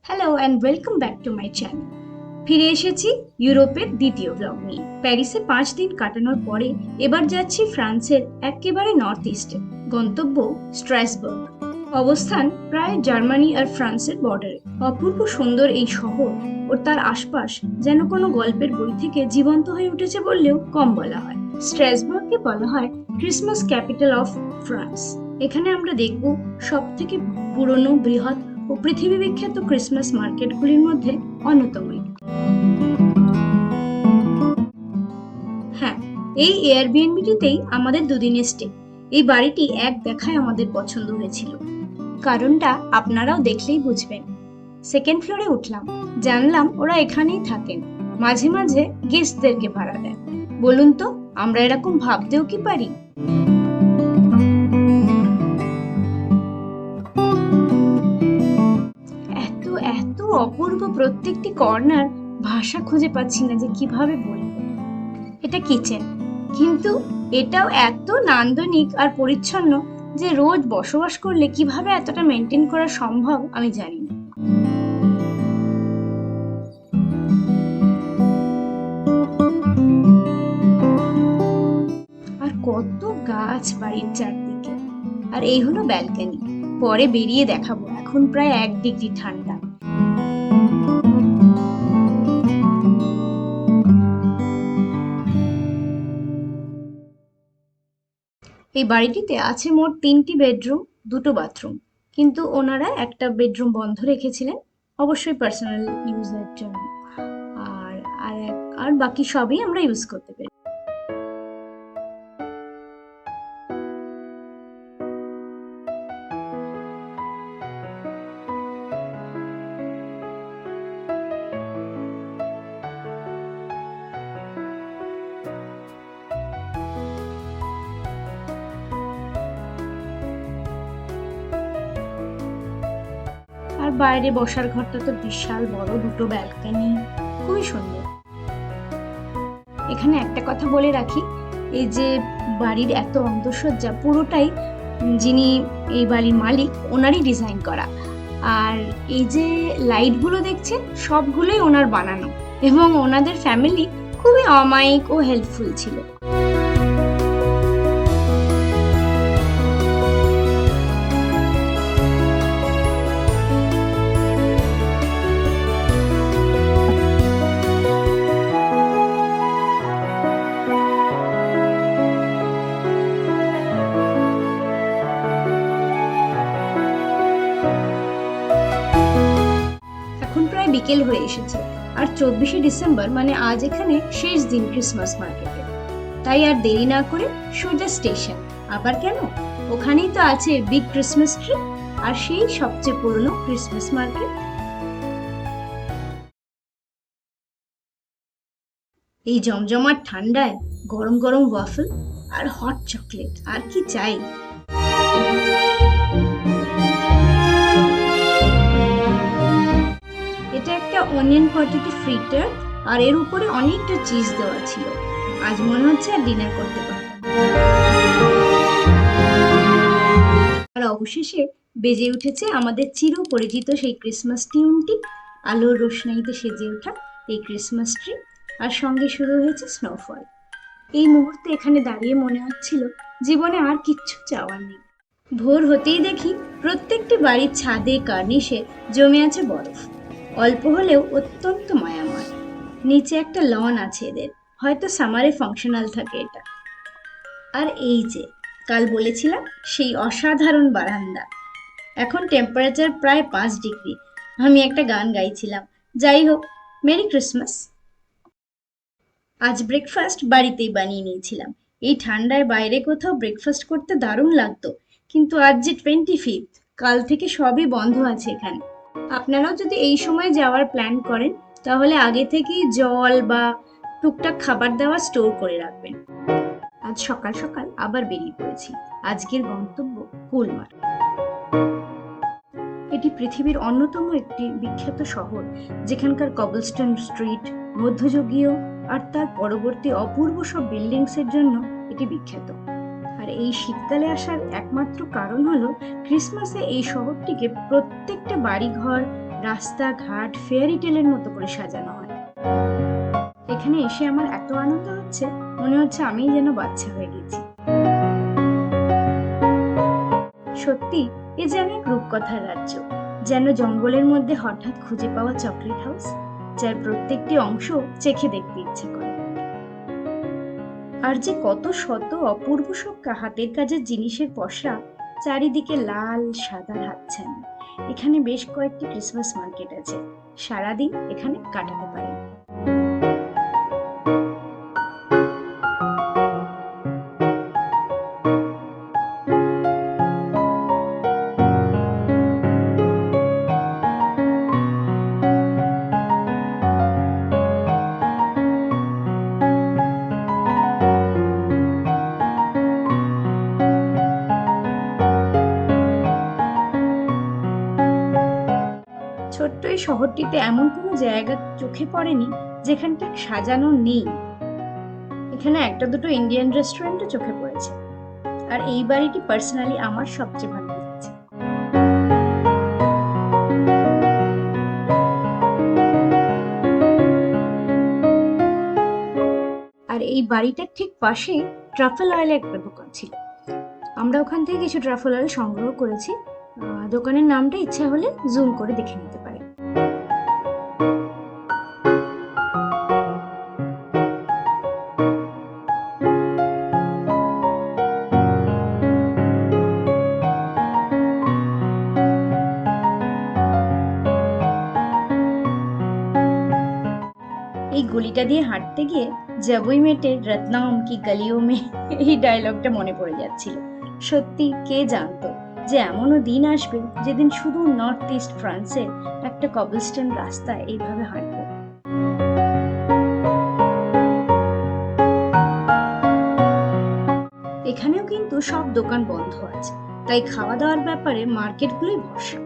Hello and welcome back to my channel. ফিরে এসেছি ইউরোপের দ্বিতীয় ব্লগ নিয়ে। প্যারিসে 5 দিন কাটানোর পরে এবার যাচ্ছি ফ্রান্সের একেবারে নর্থ ইস্টে, গন্তব্য স্ট্রাসবার্গ। অবস্থান প্রায় জার্মানি আর ফ্রান্সের বর্ডারে। অপূর্ব সুন্দর এই শহর ও তার আশপাশ যেন কোনো গল্পের বই থেকে জীবন্ত হয়ে উঠেছে বললেও কম বলা হয়। স্ট্রাসবার্গকে বলা হয় ক্রিসমাস ক্যাপিটাল অফ ফ্রান্স। এখানে আমরা দেখব সব থেকে পুরনো, বৃহৎ ও পৃথিবী বিখ্যাত ক্রিসমাস মার্কেটগুলির মধ্যে অন্যতম। হ্যাঁ, এই এয়ারবিএনবিটিতেই আমাদের দুদিনের স্টে। এই বাড়িটি এক দেখায় আমাদের পছন্দ হয়েছিল। কারণটা আপনারাও দেখলেই বুঝবেন। সেকেন্ড ফ্লোরে উঠলাম, জানলাম ওরা এখানেই থাকেন, মাঝে মাঝে গেস্টদেরকে ভাড়া দেন। বলুন তো, আমরা এরকম ভাবতেও কি পারি? এত এত অপূর্ব প্রত্যেকটি কর্নার, ভাষা খুঁজে পাচ্ছি না যে কিভাবে বলবো। এটা কিচেন, কিন্তু এটাও এত নান্দনিক আর পরিচ্ছন্ন যে রোজ বসবাস করলে কিভাবে এতটা মেনটেন করা সম্ভব আমি জানি না। আর কত গাছ বাড়ির চারদিকে। আর এই হলো ব্যালকনি। পরে বেরিয়ে দেখাবো। এখন প্রায় 1 ডিগ্রি ঠান্ডা। এই বাড়িটিতে আছে মোট 3টি বেডরুম, 2টো বাথরুম, কিন্তু ওনারা একটা বেডরুম বন্ধ রেখেছিলেন, অবশ্যই পার্সোনাল ইউজের জন্য। আর আর আর বাকি সবই আমরা ইউজ করতে পারি। আর বাইরে বসার ঘরটা তো বিশাল বড়, 2টো ব্যালকনি, খুবই সুন্দর। এখানে একটা কথা বলে রাখি, এই যে বাড়ির এত অন্দরসজ্জা পুরোটাই যিনি এই বাড়ির মালিক ওনারই ডিজাইন করা। আর এই যে লাইটগুলো দেখছেন সবগুলোই ওনার বানানো, এবং ওনাদের ফ্যামিলি খুবই অমায়িক ও হেল্পফুল ছিল। এখন প্রায় বিকেল হয়ে এসেছে, আর 24শে ডিসেম্বর মানে আজ এখানে শেষ দিন ক্রিসমাস মার্কেটে। তাই আর দেরি না করে সোজা স্টেশন। আবার কেন, ওখানেই তো আছে বিগ ক্রিসমাস ট্রি আর সেই সবচেয়ে পুরনো ক্রিসমাস মার্কেট। এই জমজমাট ঠান্ডায় গরম গরম ওয়াফল আর হট চকলেট, আর কি চাই। এটা একটা অনিয়ন পটেটো ফ্রিটার, আর এর উপরে অনেকটা চিজ দেওয়া ছিল। আজ মনে হচ্ছে আর ডিনার করতে পারবো। আর অবশেষে বেজে উঠেছে আমাদের চিরপরিচিত সেই ক্রিসমাস টিউনটি, আলোর রোশনাইতে সেজে ওঠা এই ক্রিসমাস ট্রি, আর সঙ্গে শুরু হয়েছে স্নোফল। এই মুহূর্তে এখানে দাঁড়িয়ে মনে হচ্ছিল জীবনে আর কিচ্ছু চাওয়ার নেই। ভোর হতেই দেখি প্রত্যেকটি বাড়ির ছাদে, কার্নিশে জমে আছে বরফ, অল্প হলেও অত্যন্ত মায়াময়। নিচে একটা লন আছে এদের, হয়তো সামারে ফাংশনাল থাকে এটা। আর এই যে কাল বলেছিলাম সেই অসাধারণ বারান্দা। এখন টেম্পারেচার প্রায় 5 ডিগ্রি। আমি একটা গান গাইছিলাম। যাই হোক, মেরি ক্রিসমাস। আজ ব্রেকফাস্ট বাড়িতেই বানিয়ে নিয়েছিলাম। এই ঠান্ডায় বাইরে কোথাও ব্রেকফাস্ট করতে দারুণ লাগতো, কিন্তু আজ যে 25th, কাল থেকে সবই বন্ধ আছে এখানে। আপনারাও যদি এই সময় যাওয়ার প্ল্যান করেন তাহলে আগে থেকেই জল বা টুকটাক খাবার দাবার স্টোর করে রাখবেন। আজ সকাল সকাল আবার বেরিয়ে পড়েছি। আজকের গন্তব্য কোলমার। এটি পৃথিবীর অন্যতম একটি বিখ্যাত শহর, যেখানকার কবলস্টোন স্ট্রিট, মধ্যযুগীয় আর তার পরবর্তী অপূর্ব সব বিল্ডিংসের জন্য এটি বিখ্যাত। আর এই শীতকালে আসার একমাত্র কারণ হলো ক্রিসমাসে এই শহরটিকে প্রত্যেকটা বাড়িঘর রাস্তাঘাট ফেয়ারি টেলের মতো করে সাজানো হয়। এখানে এসে আমার এত আনন্দ হচ্ছে, মনে হচ্ছে আমিই যেন বাচ্চা হয়ে গেছি। সত্যি এ যেন এক রূপকথার রাজ্য, যেন জঙ্গলের মধ্যে হঠাৎ খুঁজে পাওয়া চকলেট হাউস, যার প্রত্যেকটি অংশ চেখে দেখতে ইচ্ছে করে। আর যে কত শত অপূর্ব সব হাতের কাজের জিনিসের পসরা, চারিদিকে লাল সাদার হাতছানি। এখানে বেশ কয়েকটি ক্রিসমাস মার্কেট আছে, সারাদিন এখানে কাটাতে পারে। ছোট্ট এই শহরটিতে এমন কোনো জায়গা চোখে পড়েনি যেখানটা সাজানো নেই। এখানে একটা দুটো ইন্ডিয়ান রেস্টুরেন্টও চোখে পড়েছে। আর এই বাড়িটি পার্সোনালি আমার সবচেয়ে ভালো লেগেছে। আর এই বাড়িটার ঠিক পাশে ট্রাফেল অয়েলের একটা দোকান ছিল। আমরা ওখান থেকে কিছু ট্রাফেল অয়েল সংগ্রহ করেছি। দোকানের নামটা ইচ্ছা হলে জুম করে দেখে নিতে পারে। এই গলিটা দিয়ে হাঁটতে গিয়ে জবই মেটে রত্নাম কি গলিও মে এই ডায়লগটা মনে পড়ে যাচ্ছিল। সত্যি কে জানতো যে এমনও দিন আসবে যেদিন শুধু নর্থ ইস্ট ফ্রান্সের একটা কবলস্টোন রাস্তায় এইভাবে হাঁটবো। এখানেও কিন্তু সব দোকান বন্ধ আছে, তাই খাওয়া দাওয়ার ব্যাপারে মার্কেটগুলোই ভরসা।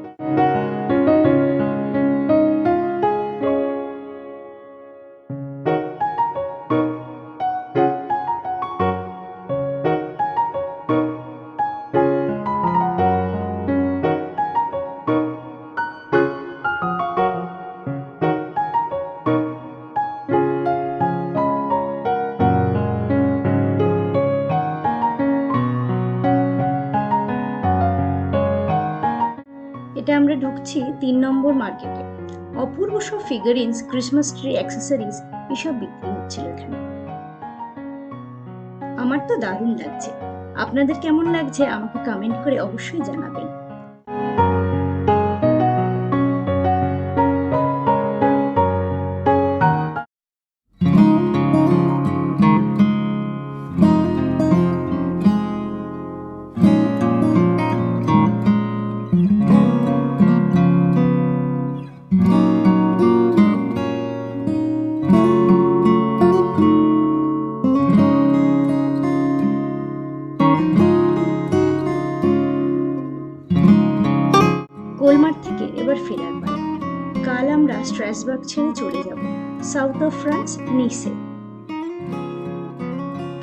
এটা আমরা ঢুকছি 3 নম্বর মার্কেটে। অপূর্ব সব ফিগারিন্স, ক্রিসমাস ট্রি অ্যাক্সেসরিজ এসব বিক্রি হচ্ছিল এখানে। আমার তো দারুণ লাগছে। আপনাদের কেমন লাগছে আমাকে কমেন্ট করে অবশ্যই জানাবেন। গোলমার্ট থেকে এবার ফেরার পালা। কাল আমরা স্ট্রাসবার্গ ছেড়ে চলে যাব সাউথ অফ ফ্রান্স, নিসে।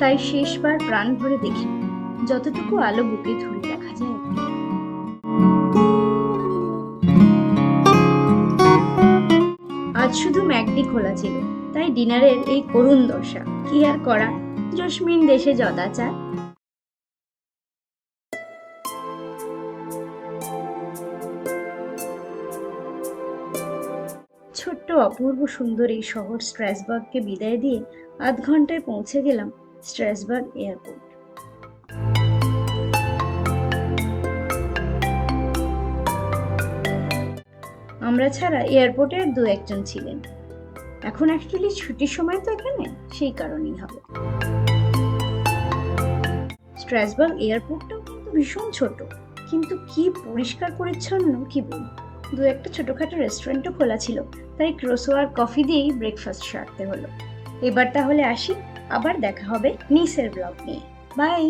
তাই শেষবার প্রাণ ভরে দেখি যতটুকু আলো বুকে ধরে দেখা যায়। আজ শুধু ম্যাকডি খোলা ছিল, তাই ডিনারের এই করুণ দশা। কি আর করা, জসমিন দেশে যদাচার। ছোট্ট অপূর্ব সুন্দর এই শহর স্ট্রাসবার্গকে বিদায় দিয়ে আধ ঘন্টায় পৌঁছে গেলাম স্ট্রাসবার্গ এয়ারপোর্ট। আমরা ছাড়া এয়ারপোর্টে আর দু একজন ছিলেন। এখন অ্যাকচুয়ালি ছুটির সময় তো এখানে, সেই কারণেই হবে। স্ট্রাসবার্গ এয়ারপোর্টটাও কিন্তু ভীষণ ছোট, কিন্তু কি পরিষ্কার পরিচ্ছন্ন কি বলি। দু একটা ছোটখাটো রেস্টুরেন্টও খোলা ছিল, তাই ক্রোসো আর কফি দিয়েই ব্রেকফাস্ট সারতে হলো। এবার তাহলে আসি, আবার দেখা হবে নিসের ব্লগ নিয়ে। বাই।